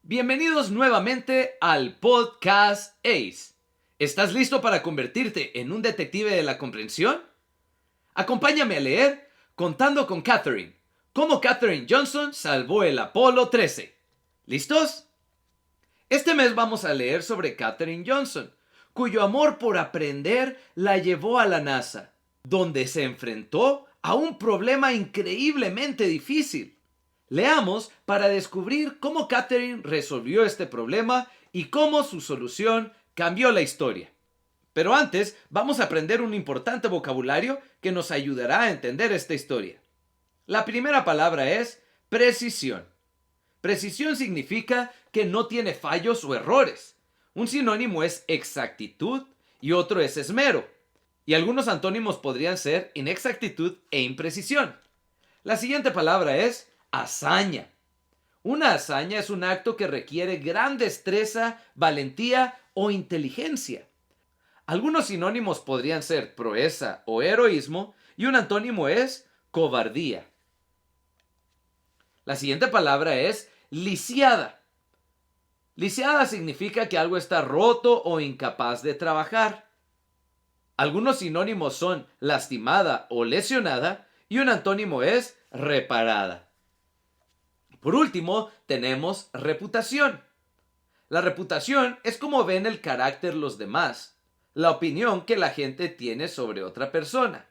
Bienvenidos nuevamente al Podcast Ace. ¿Estás listo para convertirte en un detective de la comprensión? Acompáñame a leer Contando con Katherine, cómo Katherine Johnson salvó el Apolo 13. ¿Listos? Este mes vamos a leer sobre Katherine Johnson, cuyo amor por aprender la llevó a la NASA, donde se enfrentó a un problema increíblemente difícil. Leamos para descubrir cómo Katherine resolvió este problema y cómo su solución cambió la historia. Pero antes, vamos a aprender un importante vocabulario que nos ayudará a entender esta historia. La primera palabra es precisión. Precisión significa que no tiene fallos o errores. Un sinónimo es exactitud y otro es esmero. Y algunos antónimos podrían ser inexactitud e imprecisión. La siguiente palabra es hazaña. Una hazaña es un acto que requiere gran destreza, valentía o inteligencia. Algunos sinónimos podrían ser proeza o heroísmo y un antónimo es cobardía. La siguiente palabra es lisiada. Lisiada significa que algo está roto o incapaz de trabajar. Algunos sinónimos son lastimada o lesionada y un antónimo es reparada. Por último, tenemos reputación. La reputación es como ven el carácter los demás, la opinión que la gente tiene sobre otra persona.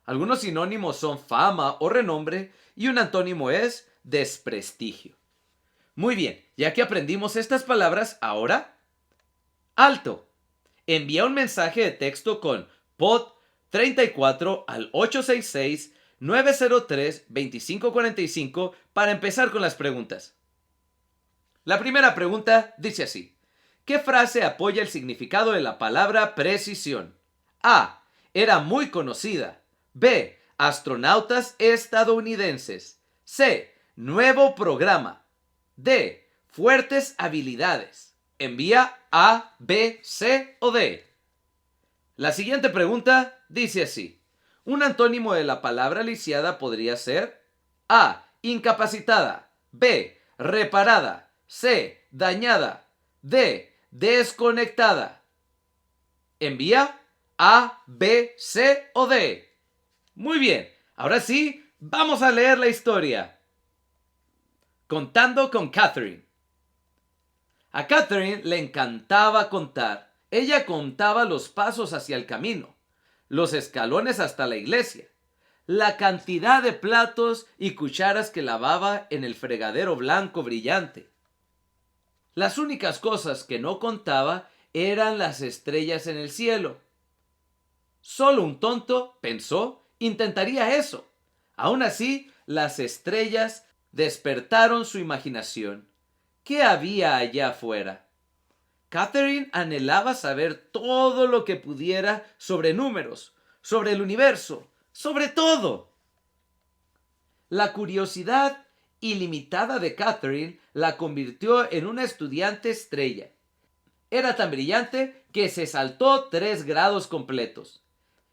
Algunos sinónimos son fama o renombre y un antónimo es desprestigio. Muy bien, ya que aprendimos estas palabras, ahora, alto. Envía un mensaje de texto con POD 34 al 866-903-2545 para empezar con las preguntas. La primera pregunta dice así: ¿qué frase apoya el significado de la palabra precisión? A. Era muy conocida. B. Astronautas estadounidenses. C. Nuevo programa. D. Fuertes habilidades. Envía A, B, C o D. La siguiente pregunta dice así: un antónimo de la palabra lisiada podría ser A. Incapacitada. B. Reparada. C. Dañada. D. Desconectada. Envía A, B, C o D. Muy bien, ahora sí, vamos a leer la historia. Contando con Katherine. A Katherine le encantaba contar. Ella contaba los pasos hacia el camino, los escalones hasta la iglesia, la cantidad de platos y cucharas que lavaba en el fregadero blanco brillante. Las únicas cosas que no contaba eran las estrellas en el cielo. Solo un tonto, pensó, intentaría eso. Aún así, las estrellas despertaron su imaginación. ¿Qué había allá afuera? Katherine anhelaba saber todo lo que pudiera sobre números, sobre el universo, sobre todo. La curiosidad ilimitada de Katherine la convirtió en una estudiante estrella. Era tan brillante que se saltó 3 grados completos.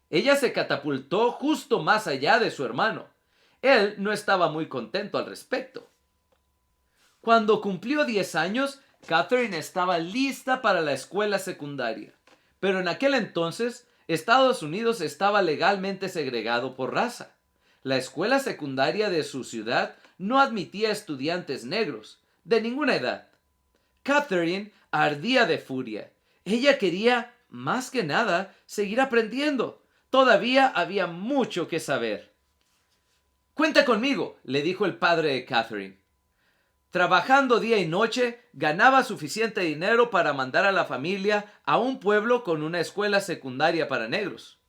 Ella se catapultó justo más allá de su hermano. Él no estaba muy contento al respecto. Cuando cumplió 10 años, Katherine estaba lista para la escuela secundaria. Pero en aquel entonces, Estados Unidos estaba legalmente segregado por raza. La escuela secundaria de su ciudad no admitía estudiantes negros, de ninguna edad. Katherine ardía de furia. Ella quería, más que nada, seguir aprendiendo. Todavía había mucho que saber. «Cuenta conmigo», le dijo el padre de Katherine. Trabajando día y noche, ganaba suficiente dinero para mandar a la familia a un pueblo con una escuela secundaria para negros.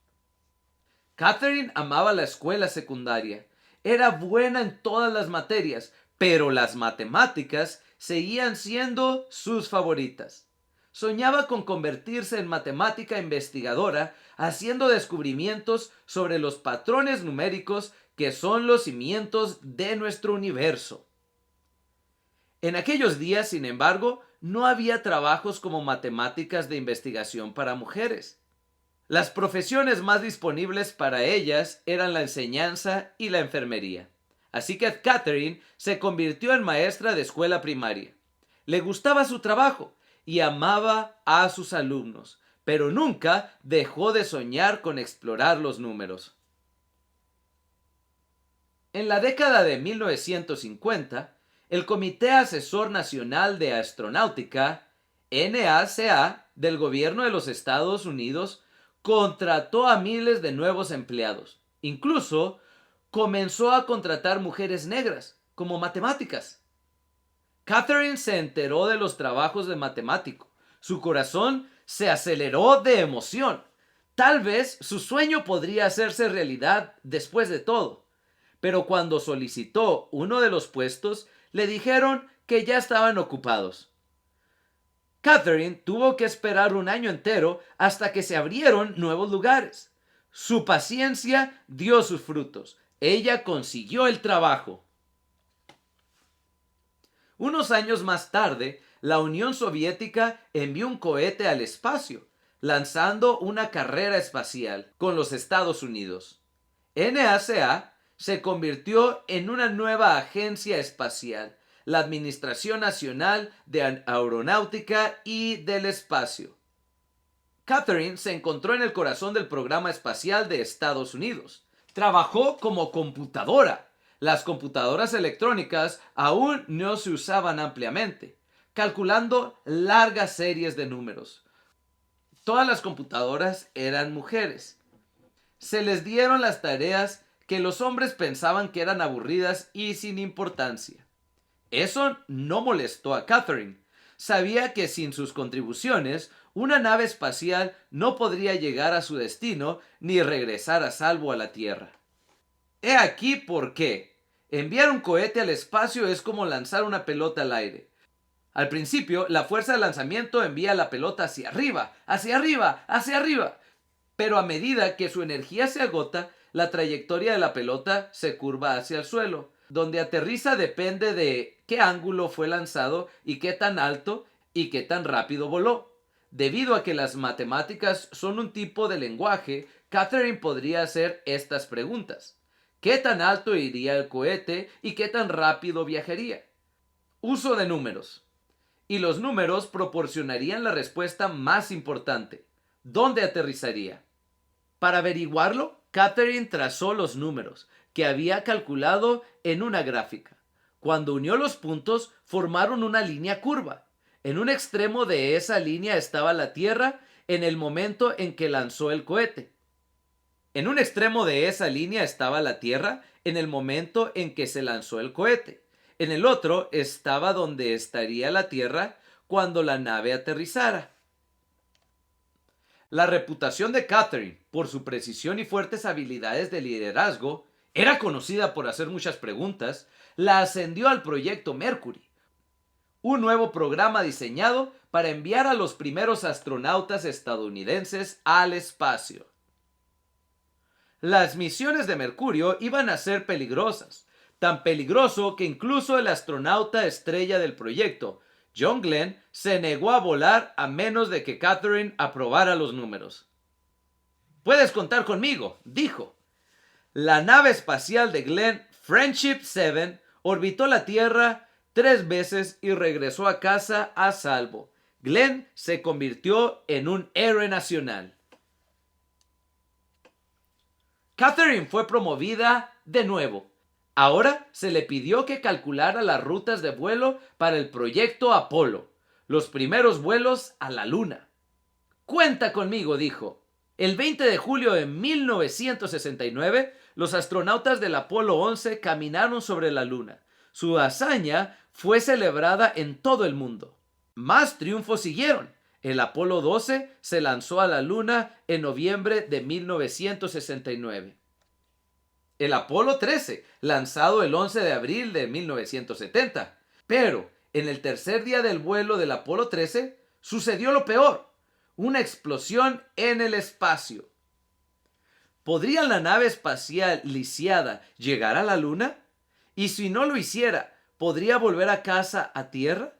Katherine amaba la escuela secundaria. Era buena en todas las materias, pero las matemáticas seguían siendo sus favoritas. Soñaba con convertirse en matemática investigadora, haciendo descubrimientos sobre los patrones numéricos que son los cimientos de nuestro universo. En aquellos días, sin embargo, no había trabajos como matemáticas de investigación para mujeres. Las profesiones más disponibles para ellas eran la enseñanza y la enfermería. Así que Katherine se convirtió en maestra de escuela primaria. Le gustaba su trabajo y amaba a sus alumnos, pero nunca dejó de soñar con explorar los números. En la década de 1950, el Comité Asesor Nacional de Astronáutica, NASA, del gobierno de los Estados Unidos, contrató a miles de nuevos empleados. Incluso comenzó a contratar mujeres negras como matemáticas. Catherine se enteró de los trabajos de matemático. Su corazón se aceleró de emoción. Tal vez su sueño podría hacerse realidad después de todo. Pero cuando solicitó uno de los puestos, le dijeron que ya estaban ocupados. Catherine tuvo que esperar un año entero hasta que se abrieron nuevos lugares. Su paciencia dio sus frutos. Ella consiguió el trabajo. Unos años más tarde, la Unión Soviética envió un cohete al espacio, lanzando una carrera espacial con los Estados Unidos. NASA se convirtió en una nueva agencia espacial, la Administración Nacional de Aeronáutica y del Espacio. Catherine se encontró en el corazón del programa espacial de Estados Unidos. Trabajó como computadora. Las computadoras electrónicas aún no se usaban ampliamente, calculando largas series de números. Todas las computadoras eran mujeres. Se les dieron las tareas que los hombres pensaban que eran aburridas y sin importancia. Eso no molestó a Catherine. Sabía que sin sus contribuciones, una nave espacial no podría llegar a su destino ni regresar a salvo a la Tierra. He aquí por qué. Enviar un cohete al espacio es como lanzar una pelota al aire. Al principio, la fuerza de lanzamiento envía la pelota hacia arriba, hacia arriba, hacia arriba. Pero a medida que su energía se agota, la trayectoria de la pelota se curva hacia el suelo. Donde aterriza depende de qué ángulo fue lanzado y qué tan alto y qué tan rápido voló. Debido a que las matemáticas son un tipo de lenguaje, Catherine podría hacer estas preguntas. ¿Qué tan alto iría el cohete y qué tan rápido viajaría? Uso de números. Y los números proporcionarían la respuesta más importante. ¿Dónde aterrizaría? Para averiguarlo, Catherine trazó los números que había calculado en una gráfica. Cuando unió los puntos, formaron una línea curva. En un extremo de esa línea estaba la Tierra en el momento en que lanzó el cohete. En un extremo de esa línea estaba la Tierra en el momento en que se lanzó el cohete. En el otro estaba donde estaría la Tierra cuando la nave aterrizara. La reputación de Catherine por su precisión y fuertes habilidades de liderazgo, era conocida por hacer muchas preguntas, la ascendió al proyecto Mercury, un nuevo programa diseñado para enviar a los primeros astronautas estadounidenses al espacio. Las misiones de Mercurio iban a ser peligrosas, tan peligroso que incluso el astronauta estrella del proyecto, John Glenn, se negó a volar a menos de que Catherine aprobara los números. «Puedes contar conmigo», dijo. La nave espacial de Glenn, Friendship 7, orbitó la Tierra 3 veces y regresó a casa a salvo. Glenn se convirtió en un héroe nacional. Catherine fue promovida de nuevo. Ahora se le pidió que calculara las rutas de vuelo para el proyecto Apolo, los primeros vuelos a la Luna. «Cuenta conmigo», dijo. El 20 de julio de 1969, los astronautas del Apolo 11 caminaron sobre la Luna. Su hazaña fue celebrada en todo el mundo. Más triunfos siguieron. El Apolo 12 se lanzó a la Luna en noviembre de 1969. El Apolo 13, lanzado el 11 de abril de 1970. Pero en el tercer día del vuelo del Apolo 13 sucedió lo peor: una explosión en el espacio. ¿Podría la nave espacial lisiada llegar a la Luna? Y si no lo hiciera, ¿podría volver a casa a Tierra?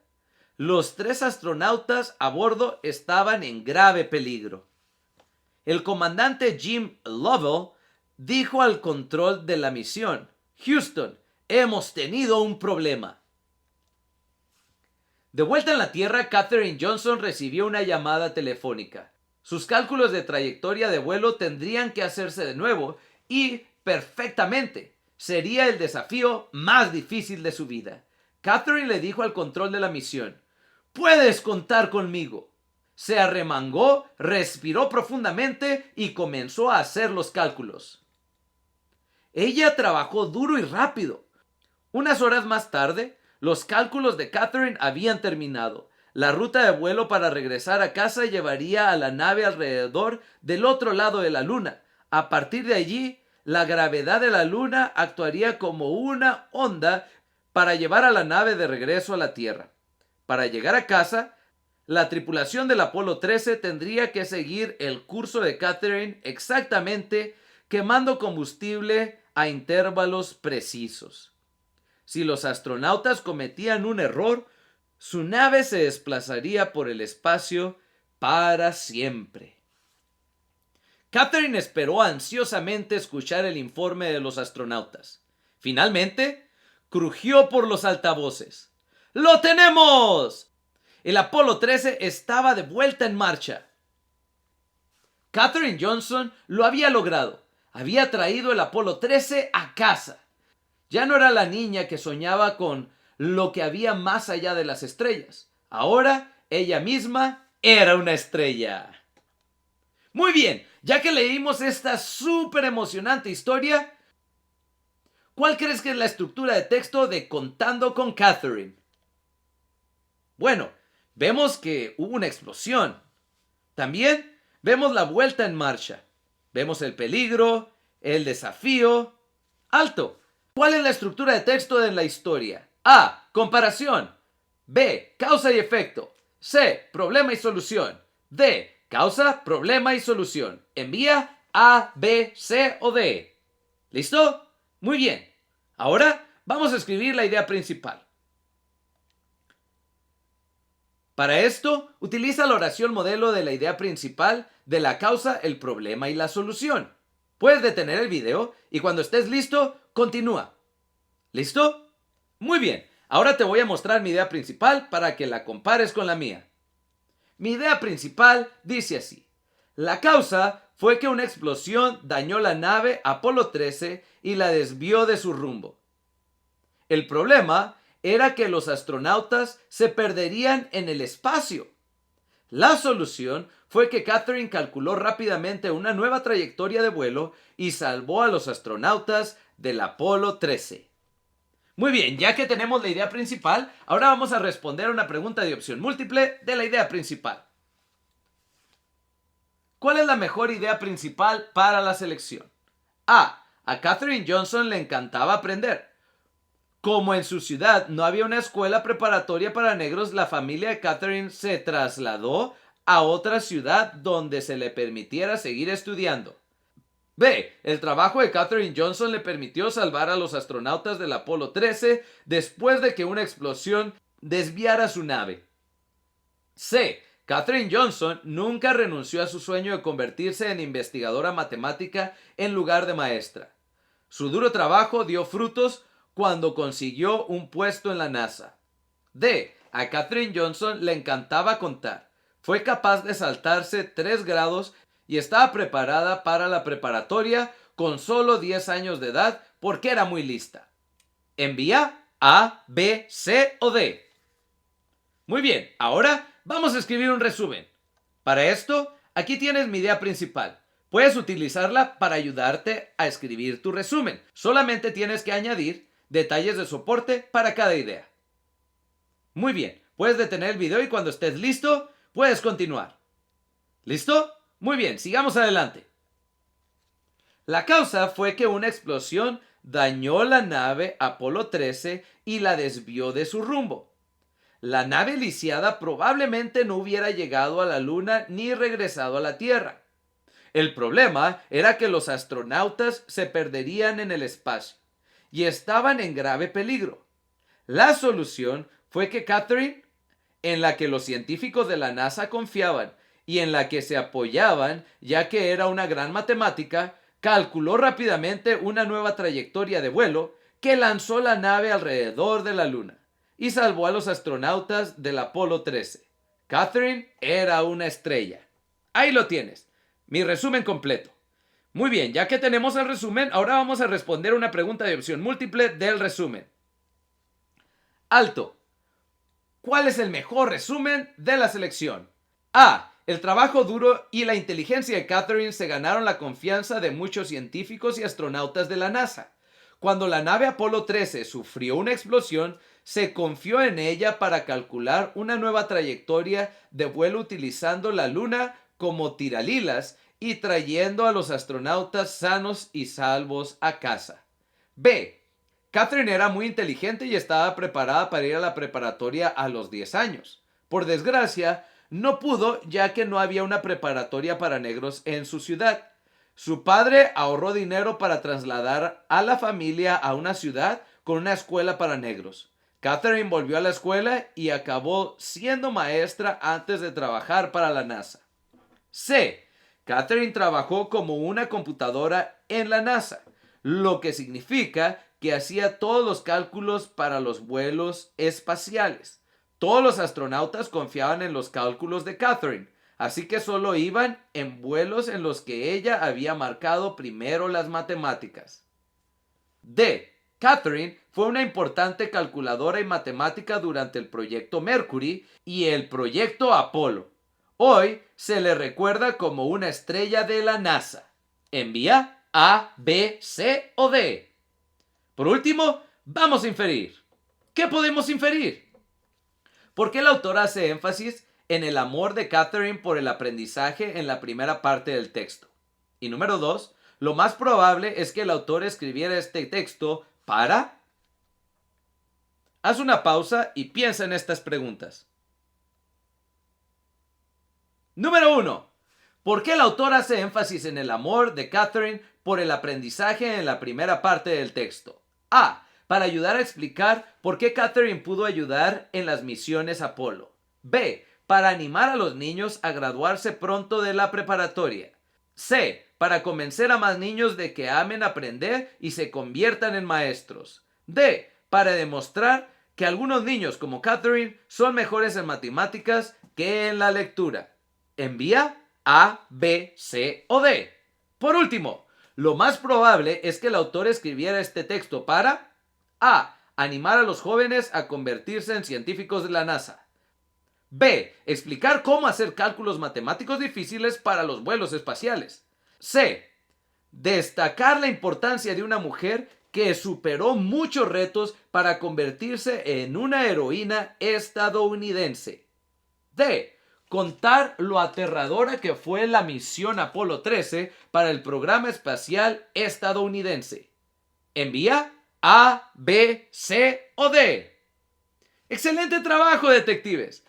Los 3 astronautas a bordo estaban en grave peligro. El comandante Jim Lovell dijo al control de la misión: «Houston, hemos tenido un problema». De vuelta en la Tierra, Katherine Johnson recibió una llamada telefónica. Sus cálculos de trayectoria de vuelo tendrían que hacerse de nuevo y perfectamente. Sería el desafío más difícil de su vida. Katherine le dijo al control de la misión: «Puedes contar conmigo». Se arremangó, respiró profundamente y comenzó a hacer los cálculos. Ella trabajó duro y rápido. Unas horas más tarde, los cálculos de Katherine habían terminado. La ruta de vuelo para regresar a casa llevaría a la nave alrededor del otro lado de la luna. A partir de allí, la gravedad de la luna actuaría como una onda para llevar a la nave de regreso a la Tierra. Para llegar a casa, la tripulación del Apolo 13 tendría que seguir el curso de Katherine exactamente, quemando combustible a intervalos precisos. Si los astronautas cometían un error, su nave se desplazaría por el espacio para siempre. Katherine esperó ansiosamente escuchar el informe de los astronautas. Finalmente, crujió por los altavoces. ¡Lo tenemos! El Apolo 13 estaba de vuelta en marcha. Katherine Johnson lo había logrado. Había traído el Apolo 13 a casa. Ya no era la niña que soñaba con lo que había más allá de las estrellas. Ahora ella misma era una estrella. Muy bien, ya que leímos esta súper emocionante historia, ¿cuál crees que es la estructura de texto de Contando con Katherine? Bueno, vemos que hubo una explosión. También vemos la vuelta en marcha. Vemos el peligro, el desafío. ¡Alto! ¿Cuál es la estructura de texto de la historia? A. Comparación. B. Causa y efecto. C. Problema y solución. D. Causa, problema y solución. Envía A, B, C o D. ¿Listo? Muy bien. Ahora vamos a escribir la idea principal. Para esto, utiliza la oración modelo de la idea principal de la causa, el problema y la solución. Puedes detener el video y cuando estés listo, continúa. ¿Listo? Muy bien. Ahora te voy a mostrar mi idea principal para que la compares con la mía. Mi idea principal dice así. La causa fue que una explosión dañó la nave Apolo 13 y la desvió de su rumbo. El problema era que los astronautas se perderían en el espacio. La solución fue que Katherine calculó rápidamente una nueva trayectoria de vuelo y salvó a los astronautas del Apolo 13. Muy bien, ya que tenemos la idea principal, ahora vamos a responder a una pregunta de opción múltiple de la idea principal. ¿Cuál es la mejor idea principal para la selección? A. A Katherine Johnson le encantaba aprender. Como en su ciudad no había una escuela preparatoria para negros, la familia de Katherine se trasladó a otra ciudad donde se le permitiera seguir estudiando. B. El trabajo de Katherine Johnson le permitió salvar a los astronautas del Apolo 13 después de que una explosión desviara su nave. C. Katherine Johnson nunca renunció a su sueño de convertirse en investigadora matemática en lugar de maestra. Su duro trabajo dio frutos cuando consiguió un puesto en la NASA. D. A Katherine Johnson le encantaba contar. Fue capaz de saltarse 3 grados y estaba preparada para la preparatoria con solo 10 años de edad porque era muy lista. Envía A, B, C o D. Muy bien, ahora vamos a escribir un resumen. Para esto, aquí tienes mi idea principal. Puedes utilizarla para ayudarte a escribir tu resumen. Solamente tienes que añadir detalles de soporte para cada idea. Muy bien, puedes detener el video y cuando estés listo, puedes continuar. ¿Listo? Muy bien, sigamos adelante. La causa fue que una explosión dañó la nave Apolo 13 y la desvió de su rumbo. La nave lisiada probablemente no hubiera llegado a la Luna ni regresado a la Tierra. El problema era que los astronautas se perderían en el espacio y estaban en grave peligro. La solución fue que Katherine, en la que los científicos de la NASA confiaban y en la que se apoyaban, ya que era una gran matemática, calculó rápidamente una nueva trayectoria de vuelo que lanzó la nave alrededor de la Luna. y salvó a los astronautas del Apolo 13. Catherine era una estrella. Ahí lo tienes, mi resumen completo. Muy bien, ya que tenemos el resumen, ahora vamos a responder una pregunta de opción múltiple del resumen. Alto. ¿Cuál es el mejor resumen de la selección? A. El trabajo duro y la inteligencia de Catherine se ganaron la confianza de muchos científicos y astronautas de la NASA. Cuando la nave Apolo 13 sufrió una explosión, se confió en ella para calcular una nueva trayectoria de vuelo utilizando la Luna como tiralilas y trayendo a los astronautas sanos y salvos a casa. B. Catherine era muy inteligente y estaba preparada para ir a la preparatoria a los 10 años. Por desgracia, no pudo ya que no había una preparatoria para negros en su ciudad. Su padre ahorró dinero para trasladar a la familia a una ciudad con una escuela para negros. Catherine volvió a la escuela y acabó siendo maestra antes de trabajar para la NASA. C. Catherine trabajó como una computadora en la NASA, lo que significa que hacía todos los cálculos para los vuelos espaciales. Todos los astronautas confiaban en los cálculos de Catherine, así que solo iban en vuelos en los que ella había marcado primero las matemáticas. D. Catherine fue una importante calculadora y matemática durante el proyecto Mercury y el proyecto Apolo. Hoy se le recuerda como una estrella de la NASA. Envía A, B, C o D. Por último, vamos a inferir. ¿Qué podemos inferir? ¿Por qué el autor hace énfasis en el amor de Catherine por el aprendizaje en la primera parte del texto? Y número 2, lo más probable es que el autor escribiera este texto para... Haz una pausa y piensa en estas preguntas. Número 1. ¿Por qué el autor hace énfasis en el amor de Catherine por el aprendizaje en la primera parte del texto? A. Para ayudar a explicar por qué Catherine pudo ayudar en las misiones Apolo. B. Para animar a los niños a graduarse pronto de la preparatoria. C. Para convencer a más niños de que amen aprender y se conviertan en maestros. D. Para demostrar que algunos niños como Catherine son mejores en matemáticas que en la lectura. Envía A, B, C o D. Por último, lo más probable es que el autor escribiera este texto para A. Animar a los jóvenes a convertirse en científicos de la NASA. B. Explicar cómo hacer cálculos matemáticos difíciles para los vuelos espaciales. C. Destacar la importancia de una mujer que superó muchos retos para convertirse en una heroína estadounidense. D. Contar lo aterradora que fue la misión Apolo 13 para el programa espacial estadounidense. Envía A, B, C o D. ¡Excelente trabajo, detectives!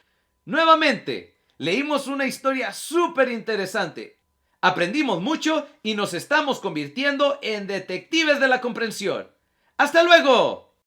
Nuevamente, leímos una historia súper interesante. Aprendimos mucho y nos estamos convirtiendo en detectives de la comprensión. ¡Hasta luego!